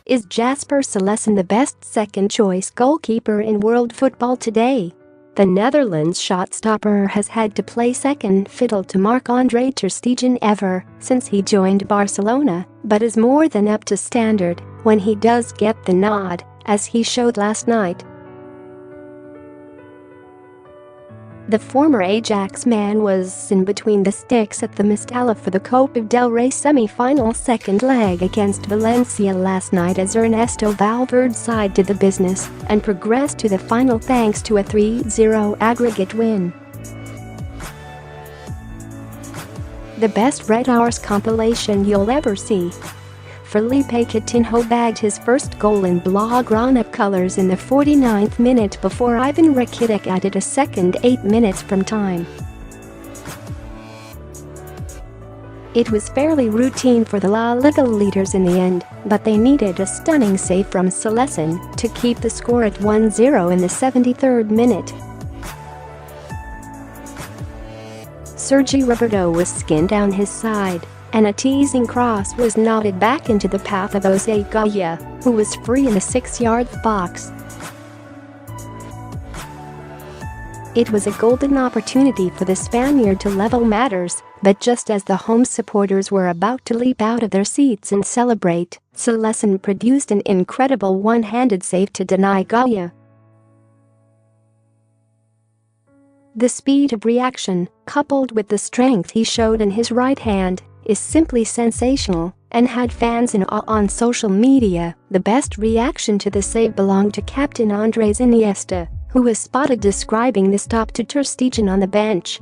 Is Jasper Cillessen the best second-choice goalkeeper in world football today? The Netherlands shotstopper has had to play second fiddle to Marc-Andre Ter Stegen ever since he joined Barcelona, but is more than up to standard when he does get the nod, as he showed last night. The former Ajax man was in between the sticks at the Mestalla for the Copa del Rey semi-final second leg against Valencia last night as Ernesto Valverde's side did the business and progressed to the final thanks to a 3-0 aggregate win. The best Red Hours compilation you'll ever see. Felipe Coutinho bagged his first goal in Blaugrana colours in the 49th minute before Ivan Rakitic added a second 8 minutes from time. It was fairly routine for the La Liga leaders in the end, but they needed a stunning save from Cillessen to keep the score at 1-0 in the 73rd minute. Sergi Roberto was skinned down his side, and a teasing cross was nodded back into the path of Jose Gaya, who was free in the 6-yard box. It was a golden opportunity for the Spaniard to level matters, but just as the home supporters were about to leap out of their seats and celebrate, Cillessen produced an incredible one-handed save to deny Gaya. The speed of reaction, coupled with the strength he showed in his right hand, is simply sensational and had fans in awe on social media. The best reaction to the save belonged to captain Andres Iniesta, who was spotted describing the stop to Ter Stegen on the bench.